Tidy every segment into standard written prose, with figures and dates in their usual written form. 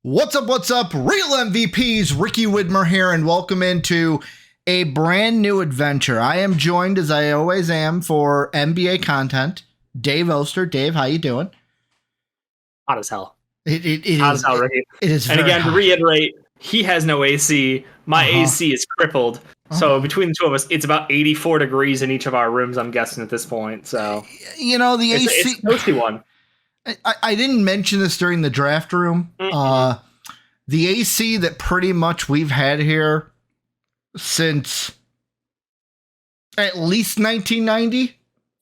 What's up? What's up? Real MVPs, Ricky Widmer here, and welcome into a brand new adventure. I am joined, as I always am, for NBA content, Dave Oster. Dave, how you doing? Hot as hell. It Hot is, as hell, Ricky. It is. And again, hot. to reiterate, he has no AC. My AC is crippled. So between the two of us, it's about 84 degrees in each of our rooms, I'm guessing, at this point. So you know, the AC. It's a toasty one. I didn't mention this during the draft room. The AC that pretty much we've had here since at least 1990.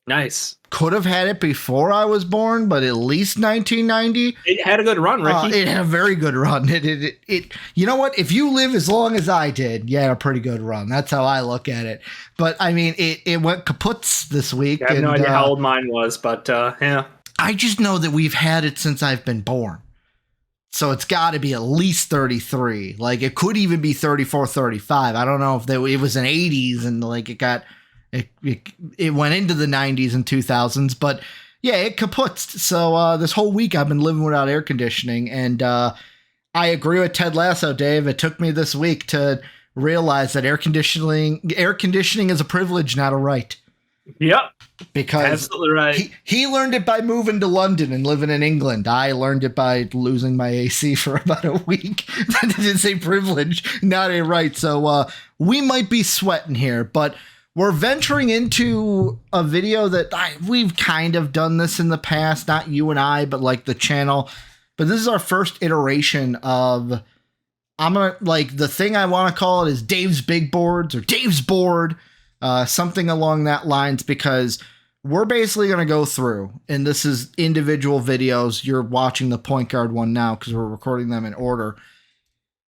Nice. Could have had it before I was born, but at least 1990. It had a good run, Ricky. It had a very good run. It. You know what? If you live as long as I did, you had a pretty good run. That's how I look at it. But I mean, it went kaputs this week. I have no idea how old mine was, but yeah. I just know that we've had it since I've been born. So it's got to be at least 33. Like, it could even be 34, 35. I don't know if it was in 80s and like it went into the 90s and 2000s, but yeah, it kaputzed. So this whole week I've been living without air conditioning, and I agree with Ted Lasso, Dave. It took me this week to realize that air conditioning is a privilege, not a right. Yep. Because absolutely right. He learned it by moving to London and living in England. I learned it by losing my AC for about a week. That is a privilege, not a right. So we might be sweating here, but we're venturing into a video that we've kind of done this in the past, not you and I, but like the channel. But this is our first iteration of, the thing I want to call it is Dave's Big Boards or Dave's Board. Something along that lines, because we're basically going to go through, and this is individual videos. You're watching the point guard one now because we're recording them in order.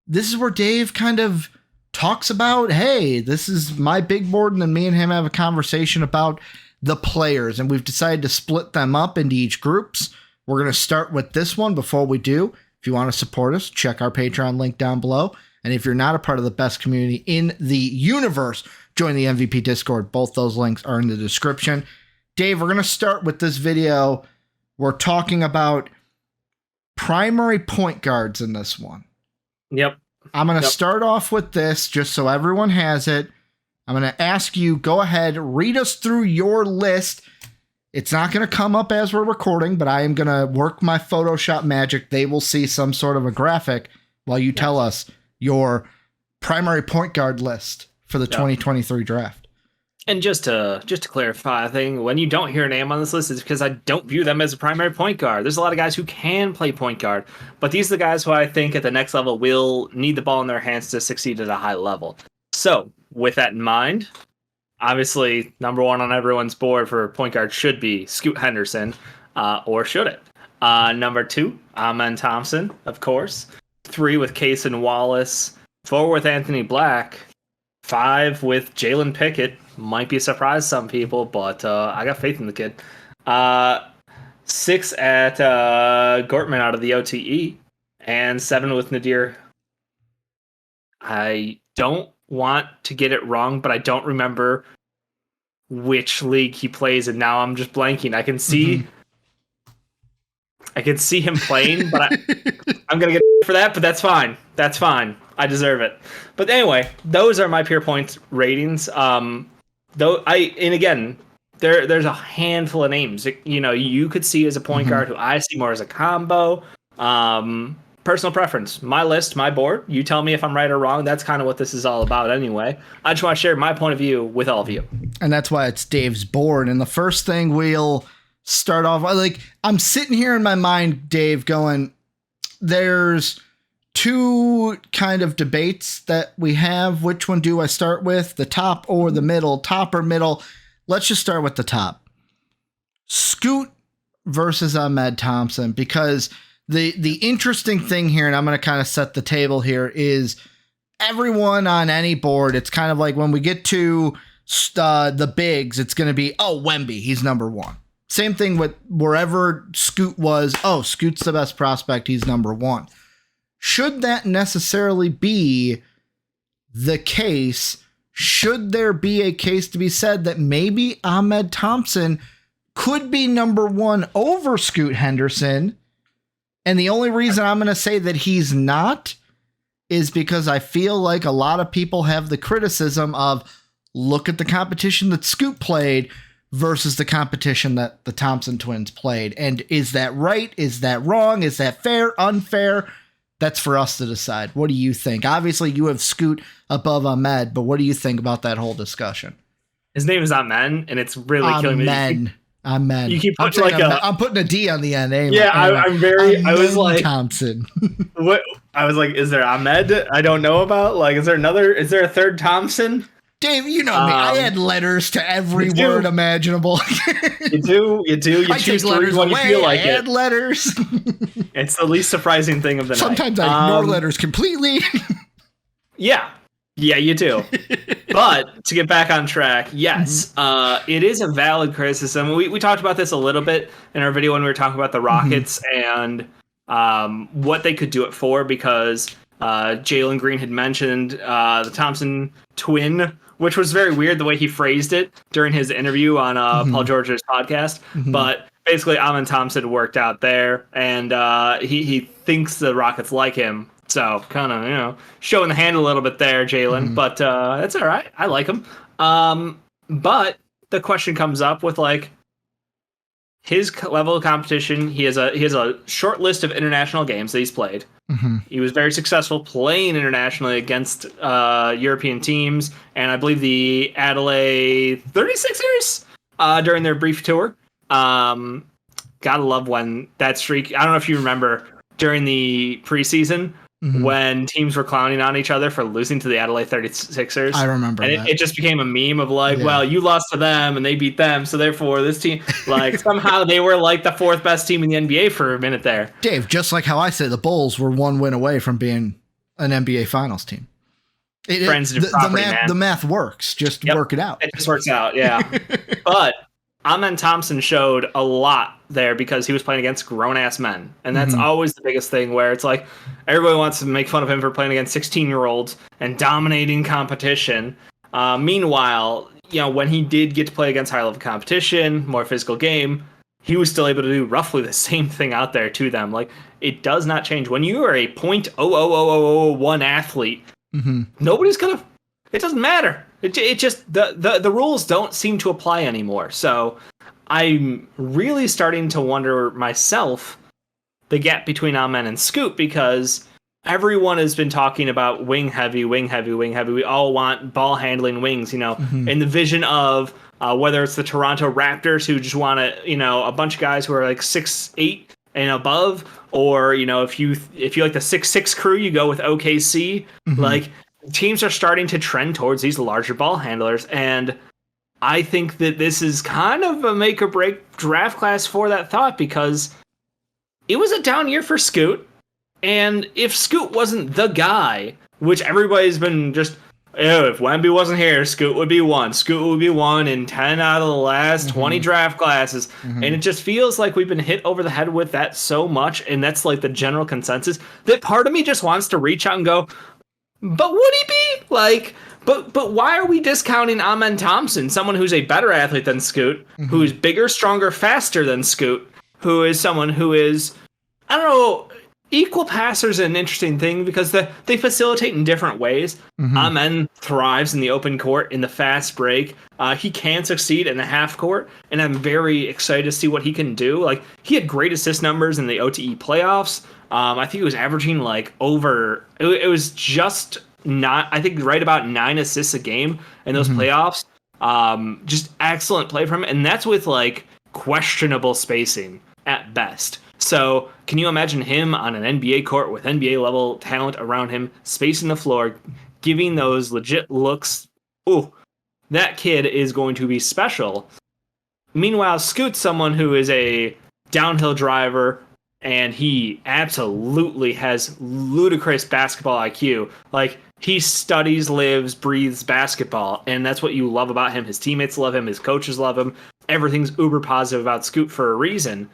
This is where Dave kind of talks about, hey, this is my big board, and then me and him have a conversation about the players, and we've decided to split them up into each groups. We're going to start with this one. Before we do, if you want to support us, check our Patreon link down below. And if you're not a part of the best community in the universe, join the MVP Discord. Both those links are in the description. Dave, we're going to start with this video. We're talking about primary point guards in this one. Yep. I'm going to start off with this just so everyone has it. I'm going to ask you, go ahead, read us through your list. It's not going to come up as we're recording, but I am going to work my Photoshop magic. They will see some sort of a graphic while you tell us your primary point guard list for the 2023 draft. And just to clarify a thing, when you don't hear a name on this list, it's because I don't view them as a primary point guard. There's a lot of guys who can play point guard, but these are the guys who I think at the next level will need the ball in their hands to succeed at a high level. So with that in mind, obviously number one on everyone's board for point guard should be Scoot Henderson, or should it? Number two, Amen Thompson, of course. 3 with Cason Wallace, 4 with Anthony Black, 5 with Jalen Pickett. Might be a surprise to some people, but I got faith in the kid. 6 at Gortman out of the OTE, and 7 with Nadir. I don't want to get it wrong, but I don't remember which league he plays, and now I'm just blanking. I can see him playing, but I'm going to get for that, but that's fine. That's fine. I deserve it. But anyway, those are my pure points ratings. And again, there's a handful of names. You could see as a point guard who I see more as a combo. Personal preference. My list, my board. You tell me if I'm right or wrong. That's kind of what this is all about anyway. I just want to share my point of view with all of you. And that's why it's Dave's board. And the first thing we'll start off, I'm sitting here in my mind, Dave, going, there's 2 kind of debates that we have. Which one do I start with? The top or the middle? Top or middle? Let's just start with the top. Scoot versus Ahmed Thompson, because the interesting thing here, and I'm going to kind of set the table here, is everyone on any board, it's kind of like when we get to the bigs, it's going to be, Wemby, he's number 1. Same thing with wherever Scoot was. Scoot's the best prospect, he's number 1. Should that necessarily be the case? Should there be a case to be said that maybe Ahmed Thompson could be number 1 over Scoot Henderson And the only reason I'm going to say that he's not is because I feel like a lot of people have the criticism of look at the competition that Scoot played versus the competition that the Thompson twins played. And is that right? Is that wrong? Is that fair? Unfair? That's for us to decide. What do you think? Obviously, you have Scoot above Ahmed, but what do you think about that whole discussion? His name is Ahmed, and it's really killing me. Amen. You keep putting I'm putting a D on the end. Yeah, I'm very. I was like Thompson. What? I was like, is there Ahmed I don't know about? Like, is there a third Thompson? Dave, you know me. I add letters to every word imaginable. You do. You choose letters when you feel like I add letters. It's the least surprising thing of the night. Sometimes I ignore letters completely. Yeah, you do. But to get back on track, yes, it is a valid criticism. We talked about this a little bit in our video when we were talking about the Rockets and what they could do it for, because Jalen Green had mentioned the Thompson twin, which was very weird the way he phrased it during his interview on Paul George's podcast. But basically, Amen Thompson worked out there, and he thinks the Rockets like him. So kind of, showing the hand a little bit there, Jalen. But that's all right. I like him. But the question comes up with like his level of competition. He has a short list of international games that he's played. He was very successful playing internationally against European teams, and I believe the Adelaide 36ers during their brief tour. Gotta love when that streak. I don't know if you remember during the preseason when teams were clowning on each other for losing to the Adelaide 36ers. I remember and that. It just became a meme of like, well, you lost to them and they beat them, so therefore this team, like, somehow they were like the fourth best team in the NBA for a minute there. Dave, just like how I say the Bulls were one win away from being an NBA Finals team. The math works. Just work it out. It just works out, yeah. But Amen Thompson showed a lot there because he was playing against grown-ass men. And that's always the biggest thing, where it's like everybody wants to make fun of him for playing against 16-year-olds and dominating competition. Meanwhile, when he did get to play against high-level competition, more physical game, he was still able to do roughly the same thing out there to them. Like, it does not change. When you are a .00001 athlete, nobody's going to... It doesn't matter. It just the rules don't seem to apply anymore. So I'm really starting to wonder myself the gap between Amen and Scoot, because everyone has been talking about wing heavy. We all want ball handling wings, in the vision of whether it's the Toronto Raptors, who just want a bunch of guys who are like 6'8" and above, or if you like the 6'6" crew, you go with OKC. Like, teams are starting to trend towards these larger ball handlers, and I think that this is kind of a make or break draft class for that thought, because it was a down year for Scoot, and if Scoot wasn't the guy, which everybody's been just, if Wemby wasn't here, Scoot would be one. Scoot would be one in 10 out of the last 20 draft classes, and it just feels like we've been hit over the head with that so much, and that's like the general consensus, that part of me just wants to reach out and go, but would he be? Like, but why are we discounting Amen Thompson, someone who's a better athlete than Scoot, who is bigger, stronger, faster than Scoot, who is someone who is, I don't know, equal passers is an interesting thing because they facilitate in different ways. Amen thrives in the open court, in the fast break. He can succeed in the half court, and I'm very excited to see what he can do. Like, he had great assist numbers in the OTE playoffs. I think he was averaging like over, it was just not, I think right about 9 assists a game in those playoffs. Just excellent play from him. And that's with like questionable spacing at best. So can you imagine him on an NBA court with NBA level talent around him, spacing the floor, giving those legit looks? Ooh, that kid is going to be special. Meanwhile, Scoot's someone who is a downhill driver, and he absolutely has ludicrous basketball IQ. Like, he studies, lives, breathes basketball, and that's what you love about him. His teammates love him, his coaches love him. Everything's uber positive about Scoot for a reason.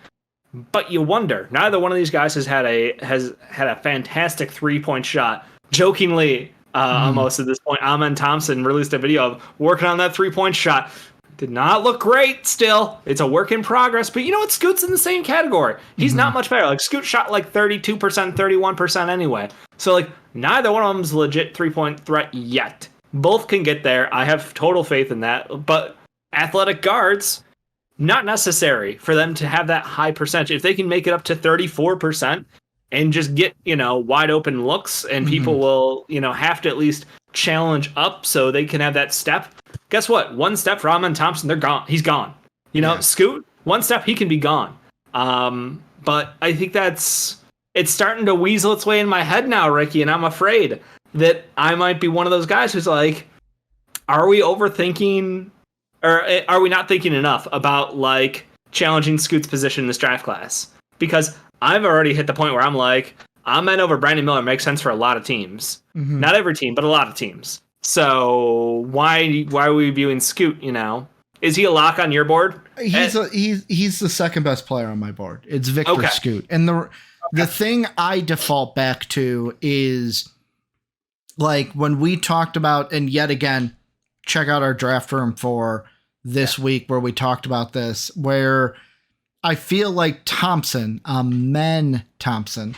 But you wonder, neither one of these guys has had a fantastic 3-point shot. Jokingly, almost at this point, Amen Thompson released a video of working on that 3-point shot. Did not look great still. It's a work in progress, but you know what? Scoot's in the same category. He's not much better. Like, Scoot shot like 32%, 31% anyway. So, like, neither one of them's a legit 3-point threat yet. Both can get there. I have total faith in that. But athletic guards, not necessary for them to have that high percentage. If they can make it up to 34% and just get, wide open looks, and people will, have to at least challenge up so they can have that step. Guess what? One step for Amen Thompson, they're gone. He's gone. Scoot, one step, he can be gone. But I think it's starting to weasel its way in my head now, Ricky, and I'm afraid that I might be one of those guys who's like, are we overthinking, or are we not thinking enough about, like, challenging Scoot's position in this draft class? Because I've already hit the point where I'm like, Amen over Brandon Miller makes sense for a lot of teams. Not every team, but a lot of teams. So why are we viewing Scoot? Is he a lock on your board? He's the second best player on my board. It's Victor Scoot, and the thing I default back to is, like, when we talked about, and yet again, check out our draft room for this week where we talked about this, where I feel like Thompson, Amen Thompson,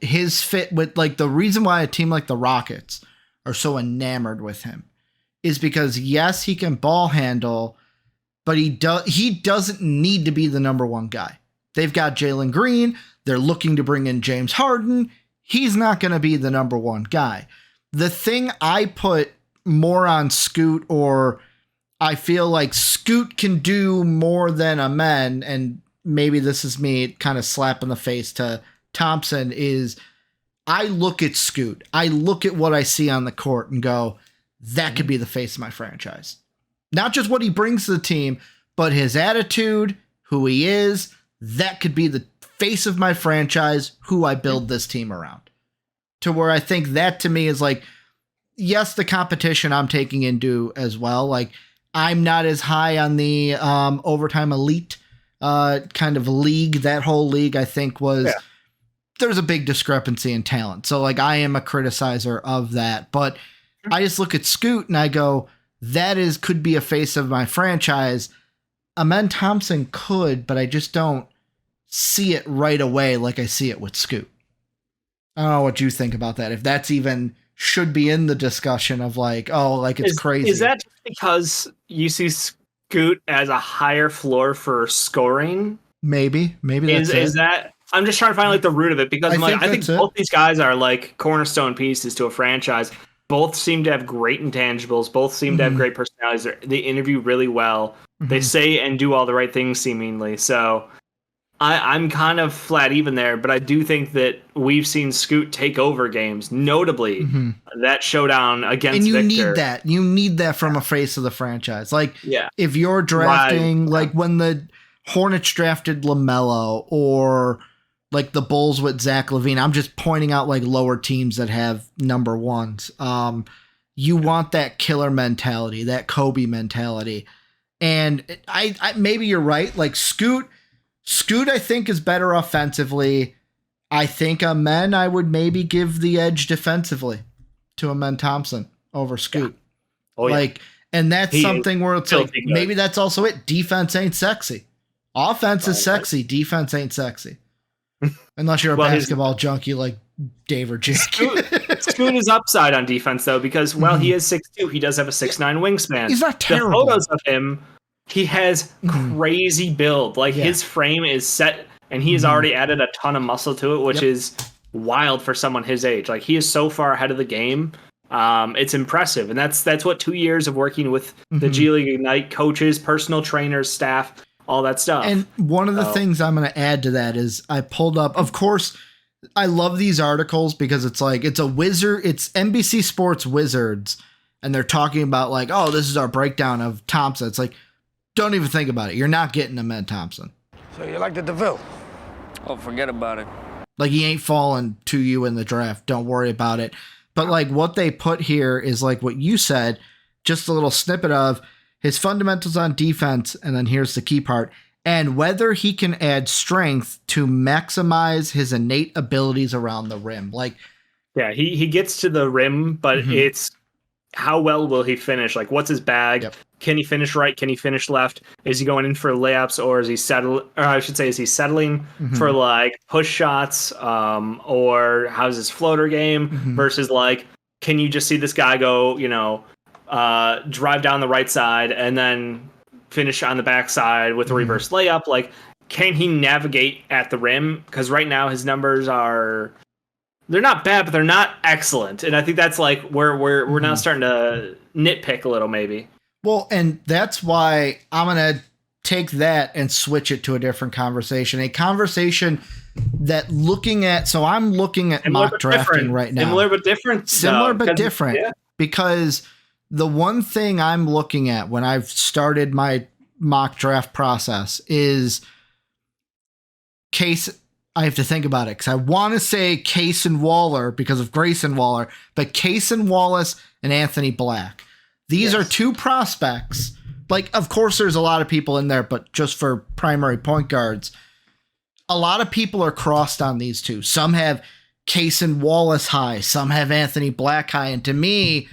his fit with, like, the reason why a team like the Rockets are so enamored with him is because, yes, he can ball handle, but he doesn't need to be the number one guy. They've got Jalen Green. They're looking to bring in James Harden. He's not going to be the number one guy. The thing I put more on Scoot, or I feel like Scoot can do more than Amen, and maybe this is me kind of slapping the face to Thompson, is I look at Scoot. I look at what I see on the court and go, that could be the face of my franchise. Not just what he brings to the team, but his attitude, who he is. That could be the face of my franchise, who I build this team around. To where I think that, to me, is like, yes, the competition I'm taking into as well. Like, I'm not as high on the overtime elite kind of league. That whole league, I think, was... Yeah. There's a big discrepancy in talent. So, like, I am a criticizer of that. But I just look at Scoot and I go, could be a face of my franchise. Amen Thompson could, but I just don't see it right away like I see it with Scoot. I don't know what you think about that. If that's even should be in the discussion of, like, it's crazy. Is that just because you see Scoot as a higher floor for scoring? Maybe that's is that... I'm just trying to find, like, the root of it, because I think both these guys are, like, cornerstone pieces to a franchise. Both seem to have great intangibles. Both seem to have great personalities. They interview really well. They say and do all the right things, seemingly. So I'm kind of flat even there, but I do think that we've seen Scoot take over games, notably that showdown against Victor. And you need that. You need that from a face of the franchise. Like, if you're drafting, like, when the Hornets drafted LaMelo, or... like the Bulls with Zach LaVine. I'm just pointing out, like, lower teams that have number ones. You want that killer mentality, that Kobe mentality. And I maybe you're right. Like, Scoot, I think, is better offensively. I think Amen, I would maybe give the edge defensively to Amen Thompson over Scoot. Yeah. Oh, yeah. And that's something where it's like, maybe that's also it. Defense ain't sexy. Offense is sexy. Defense ain't sexy. Unless you're a basketball junkie like Dave or Jake. Scoot is upside on defense, though, because, he is 6'2", he does have a 6'9" wingspan. He's not terrible. The photos of him, he has crazy build. Like, his frame is set, and he has already added a ton of muscle to it, which is wild for someone his age. Like, he is so far ahead of the game. It's impressive, and that's what 2 years of working with the G League Ignite coaches, personal trainers, staff, all that stuff. And one of the things I'm going to add to that is I pulled up, of course, I love these articles because it's like, it's NBC Sports Wizards, and they're talking about, like, oh, this is our breakdown of Thompson. It's like, don't even think about it. You're not getting Amen Thompson. So you like the DeVille? Oh, forget about it. Like, he ain't falling to you in the draft. Don't worry about it. But, like, what they put here is, like, what you said, just a little snippet of his fundamentals on defense, and then here's the key part, and whether he can add strength to maximize his innate abilities around the rim. Like, yeah, he gets to the rim, but it's how well will he finish? Like, what's his bag? Yep. Can he finish right? Can he finish left? Is he going in for layups, or is he is he settling for like push shots? Or how's his floater game versus like, can you just see this guy go, drive down the right side and then finish on the backside with a reverse layup? Like, can he navigate at the rim? Because right now his numbers they're not bad, but they're not excellent. And I think that's like where we're now starting to nitpick a little, maybe. Well, and that's why I'm going to take that and switch it to a different conversation. A conversation that I'm looking at mock drafting right now. Similar but different. Similar but different. Yeah. Because the one thing I'm looking at when I've started my mock draft process is Case. I have to think about it because I want to say Case and Waller because of Grayson Waller, but Case and Wallace and Anthony Black. These are two prospects. Like, of course, there's a lot of people in there, but just for primary point guards, a lot of people are crossed on these two. Some have Case and Wallace high, some have Anthony Black high. And to me,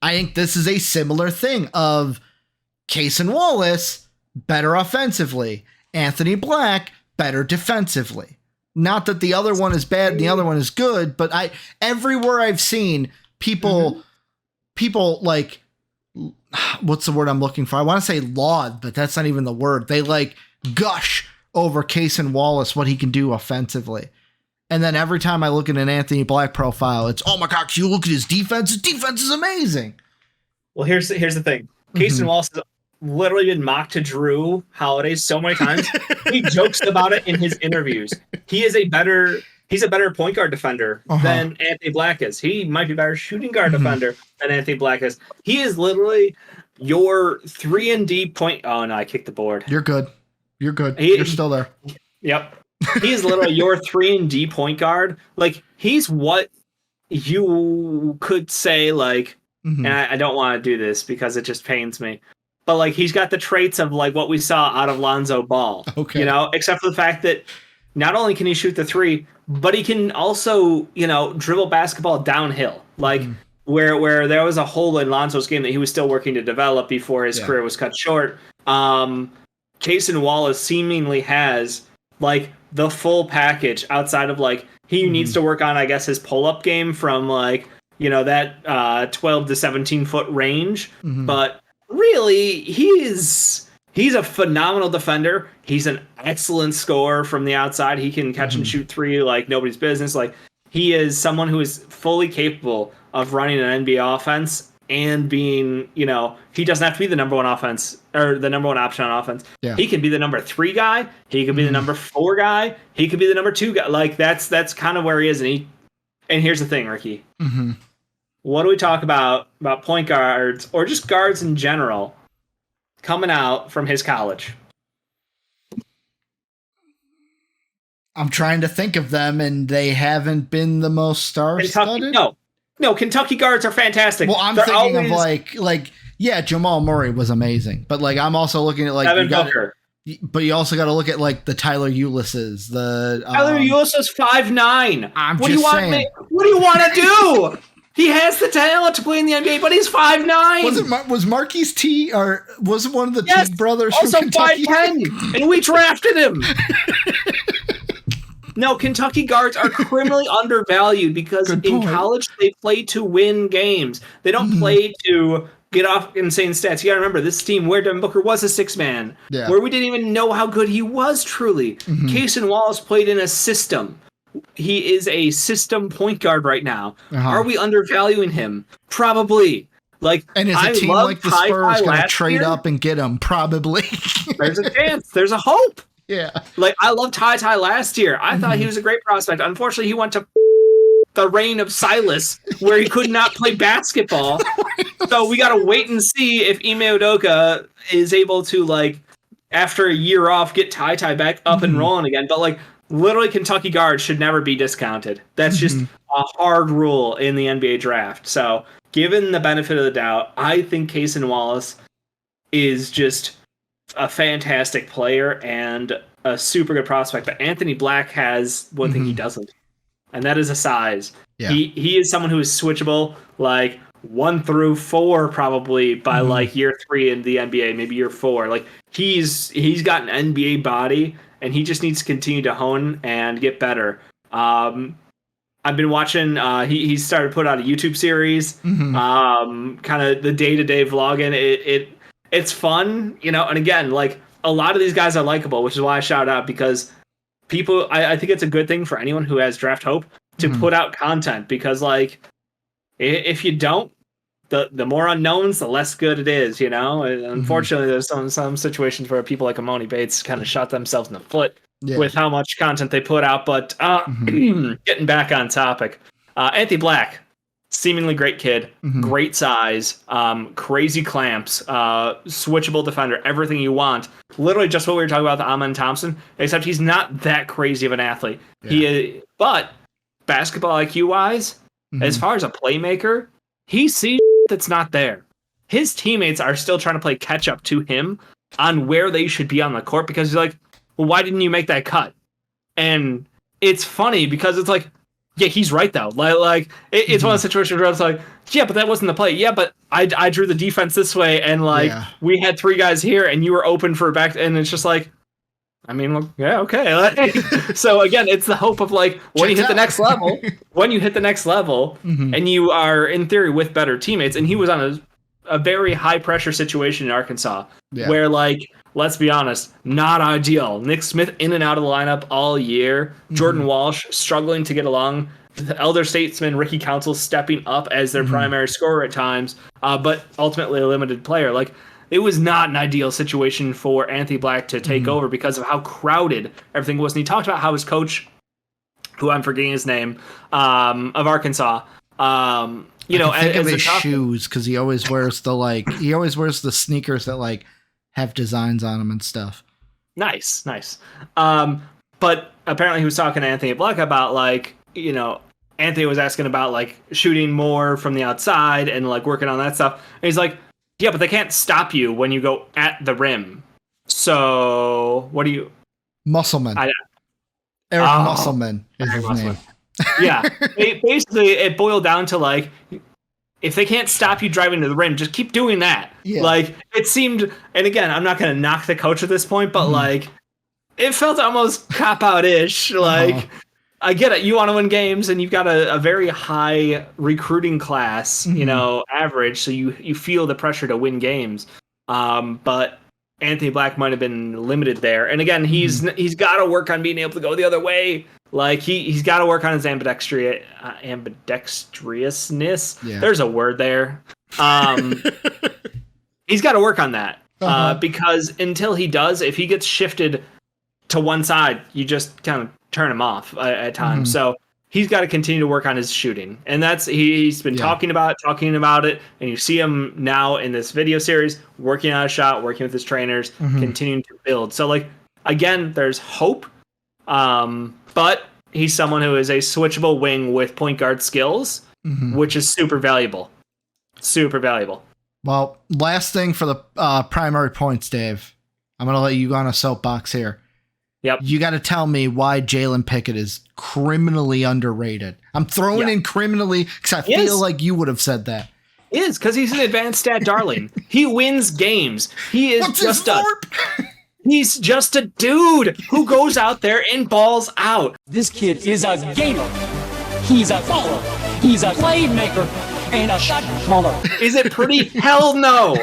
I think this is a similar thing of Case and Wallace better offensively, Anthony Black better defensively. Not that the other one is bad and the other one is good, but everywhere I've seen people like, what's the word I'm looking for? I want to say laud, but that's not even the word. They like gush over Case and Wallace, what he can do offensively. And then every time I look at an Anthony Black profile, it's, oh my gosh, you look at his defense is amazing. Well, here's the thing. Case and Wallace has literally been mocked to Drew Holiday so many times. He jokes about it in his interviews. He's a better point guard defender than Anthony Black is. He might be a better shooting guard defender than Anthony Black is. He is literally your 3-and-D point. Oh no, I kicked the board. You're good. You're still there. Yep. He is literally your 3-and-D point guard. Like, he's what you could say, like, and I don't want to do this because it just pains me. But like, he's got the traits of like what we saw out of Lonzo Ball. Okay. Except for the fact that not only can he shoot the three, but he can also, dribble basketball downhill. Like where there was a hole in Lonzo's game that he was still working to develop before his career was cut short. Case and Wallace seemingly has like the full package outside of like, he needs to work on, I guess, his pull-up game from like, that 12 to 17 foot range. But really, he's a phenomenal defender. He's an excellent scorer from the outside. He can catch and shoot three like nobody's business. Like, he is someone who is fully capable of running an NBA offense and being, he doesn't have to be the number one offense or the number one option on offense. Yeah. He can be the number 3 guy. He could be the number 4 guy. He could be the number 2 guy. Like, that's kind of where he is. And here's the thing, Ricky. What do we talk about point guards or just guards in general coming out from his college? I'm trying to think of them, and they haven't been the most star-studded. No, Kentucky guards are fantastic. Well, I'm thinking of like Jamal Murray was amazing, but like I'm also looking at like Devin Booker. But you also got to look at like the Tyler Ulysses. Tyler Ulysses 5'9". What do you want to do? He has the talent to play in the NBA, but he's 5'9". Was Marquise T or was it one of the T brothers also from Kentucky? 5'10", and we drafted him. No, Kentucky guards are criminally undervalued because in college they play to win games. They don't play to get off insane stats. You got to remember, this team where Devin Booker was a 6-man, where we didn't even know how good he was truly. Case and Wallace played in a system. He is a system point guard right now. Are we undervaluing him? Probably. Like, and is a team like the Spurs going to trade up and get him? Probably. There's a chance. There's a hope. Yeah. Like, I loved Ty last year. I thought he was a great prospect. Unfortunately, he went to the reign of Silas, where he could not play basketball. So we got to wait and see if Ime Udoka is able to, like, after a year off, get Ty back up and rolling again. But, like, literally, Kentucky guards should never be discounted. That's just a hard rule in the NBA draft. So, given the benefit of the doubt, I think Case and Wallace is just a fantastic player and a super good prospect. But Anthony Black has one thing he doesn't, and that is a size. Yeah. He is someone who is switchable. Like, 1 through 4 probably by like year 3 in the NBA, maybe year 4. Like he's got an NBA body, and he just needs to continue to hone and get better. I've been watching. He started to put out a YouTube series, kind of the day-to-day vlogging. It's fun, you know. And again, like a lot of these guys are likable, which is why I shout out, because people. I think it's a good thing for anyone who has draft hope to put out content, because like if you don't, the more unknowns, the less good it is, you know. And unfortunately, there's some situations where people like Amoni Bates kind of shot themselves in the foot with how much content they put out. But getting back on topic, Anthony Black, seemingly great kid, great size, crazy clamps, switchable defender, everything you want. Literally just what we were talking about with Amen Thompson, except he's not that crazy of an athlete. But basketball IQ wise, as far as a playmaker, he sees that's not there. His teammates are still trying to play catch up to him on where they should be on the court, because he's like, well, why didn't you make that cut? And it's funny because it's like, yeah, he's right though. Like it's one of the situations where it's like, yeah, but that wasn't the play. Yeah, but I drew the defense this way, and like we had 3 guys here, and you were open for a back, and it's just like, I mean, well, yeah, okay. So again, it's the hope of like when you hit the next level, and you are in theory with better teammates. And he was on a very high pressure situation in Arkansas, where like, let's be honest, not ideal. Nick Smith in and out of the lineup all year. Jordan Walsh struggling to get along. The elder statesman Ricky Council stepping up as their primary scorer at times, but ultimately a limited player. Like, it was not an ideal situation for Anthony Black to take over because of how crowded everything was. And he talked about how his coach, who I'm forgetting his name, of Arkansas, you know, think of his shoes, because he always wears the sneakers that like have designs on them and stuff. Nice. But apparently he was talking to Anthony Black about, like, you know, Anthony was asking about like shooting more from the outside and like working on that stuff. And he's like, yeah, but they can't stop you when you go at the rim. So what do you? Musselman. Eric Musselman is his name. Yeah. Basically, it boiled down to like, if they can't stop you driving to the rim, just keep doing that. Yeah. Like, it seemed, and again, I'm not going to knock the coach at this point, but like, it felt almost cop-out-ish. Like, I get it. You want to win games, and you've got a very high recruiting class, you know, average. So you feel the pressure to win games. But Anthony Black might have been limited there. And again, he's got to work on being able to go the other way. Like he's got to work on his ambidextrousness. Yeah. There's a word there. He's got to work on that because until he does, if he gets shifted to one side, you just kind of turn him off at times. So he's got to continue to work on his shooting, and that's he's been talking about it, and you see him now in this video series working on a shot, working with his trainers, continuing to build. So like again, there's hope, but he's someone who is a switchable wing with point guard skills, which is super valuable. Well, last thing for the primary points, Dave. I'm gonna let you go on a soapbox here. Yep. You got to tell me why Jalen Pickett is criminally underrated. I'm throwing in criminally because I feel like you would have said that. Is because he's an advanced stat darling. He wins games. He is he's just a dude who goes out there and balls out. This kid is a gamer. He's a baller. He's a playmaker and a shot caller. Is it pretty? Hell no.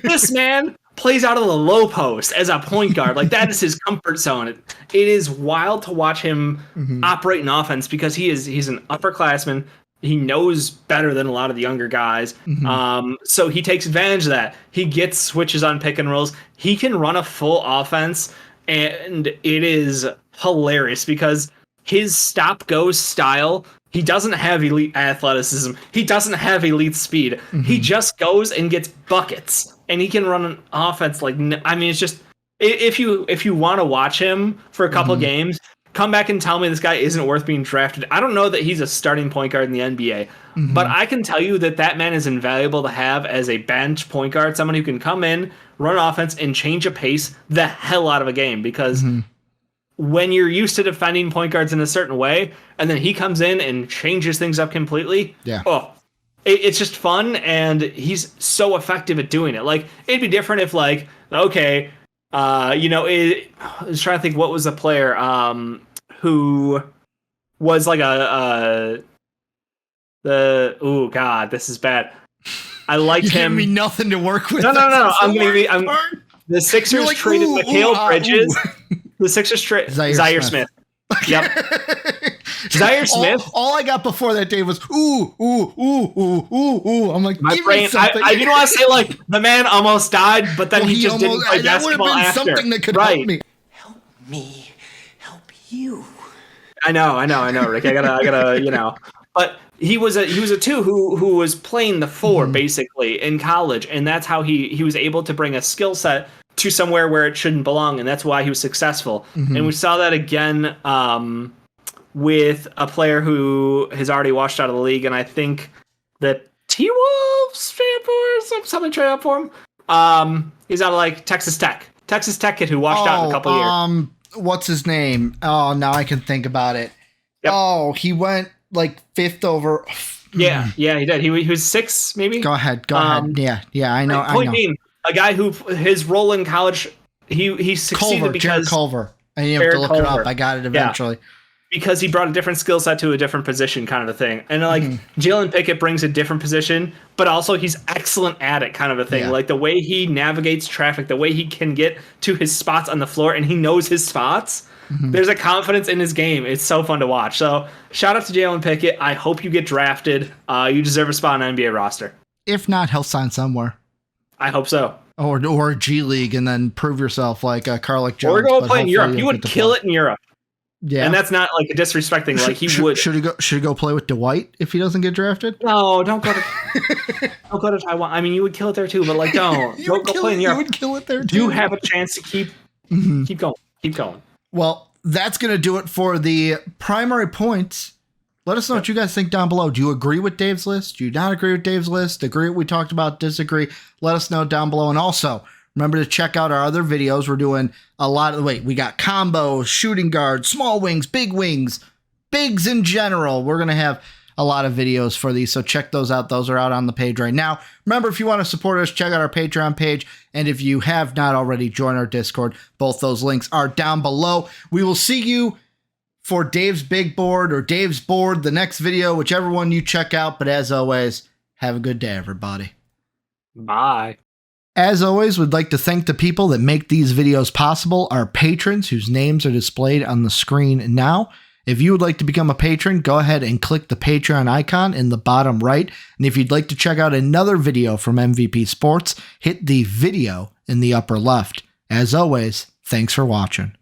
This man plays out of the low post as a point guard. Like, that is his comfort zone. It is wild to watch him operate in offense because he's an upperclassman. He knows better than a lot of the younger guys. So he takes advantage of that. He gets switches on pick and rolls. He can run a full offense, and it is hilarious because his stop-go style, he doesn't have elite athleticism. He doesn't have elite speed. He just goes and gets buckets. And he can run an offense like, I mean, it's just, if you want to watch him for a couple games, come back and tell me this guy isn't worth being drafted. I don't know that he's a starting point guard in the NBA, but I can tell you that man is invaluable to have as a bench point guard, someone who can come in, run offense, and change a pace the hell out of a game. Because when you're used to defending point guards in a certain way, and then he comes in and changes things up completely, it's just fun, and he's so effective at doing it. Like, it'd be different if, like, okay, I was trying to think what was a player who was like oh god, this is bad. I liked You're him. giving me nothing to work with. No. That's I'm the gonna be. worst part. The Sixers like, traded ooh, Mikal Bridges. ooh. The Sixers traded Zaire Smith. Yep. Zaire Smith. All I got before that day was ooh. I'm like, My give brain. me something. I didn't want to say like the man almost died, but then Well, he just didn't play that would have basketball been after. something that could right. help me. Me help you. I know, Rick. I gotta, But he was a two who was playing the 4 basically in college, and that's how he was able to bring a skill set to somewhere where it shouldn't belong, and that's why he was successful. And we saw that again with a player who has already washed out of the league, and I think that T-Wolves something trade up for him. He's out of like Texas Tech kid who washed out in a couple years. What's his name? Oh, now I can think about it. Yep. Oh, he went like 5th over. Yeah, he did. He was 6 maybe. Go ahead. Yeah, I know. Point being, a guy who his role in college, he succeeded Jared because Culver. I have Jared to look it Culver. up. I got it eventually. because he brought a different skill set to a different position, kind of a thing. And like Jalen Pickett brings a different position, but also he's excellent at it, kind of a thing. Yeah. Like the way he navigates traffic, the way he can get to his spots on the floor, and he knows his spots. There's a confidence in his game. It's so fun to watch. So shout out to Jalen Pickett. I hope you get drafted. You deserve a spot on the NBA roster. If not, he'll sign somewhere. I hope so. Or G League and then prove yourself like Carlick Jones. Or go but play in hopefully Europe. you'll You would get to kill play. it in Europe. Yeah. And that's not like a disrespecting. Like he would. Should he go play with Dwight if he doesn't get drafted? No, don't go to don't go to Taiwan. I mean, you would kill it there too, but like don't go play in You Europe. would kill it there too. Do have a chance to keep going. Keep going. Well, that's going to do it for the primary points. Let us know what you guys think down below. Do you agree with Dave's list? Do you not agree with Dave's list? Agree what we talked about? Disagree? Let us know down below. And also, remember to check out our other videos. We're doing a lot of we got combos, shooting guards, small wings, bigs in general. We're going to have a lot of videos for these, so check those out. Those are out on the page right now. Remember, if you want to support us, check out our Patreon page. And if you have not already, join our Discord. Both those links are down below. We will see you for Dave's Big Board or Dave's Board, the next video, whichever one you check out. But as always, have a good day, everybody. Bye. As always, we'd like to thank the people that make these videos possible, our patrons whose names are displayed on the screen now. If you would like to become a patron, go ahead and click the Patreon icon in the bottom right. And if you'd like to check out another video from MVP Sports, hit the video in the upper left. As always, thanks for watching.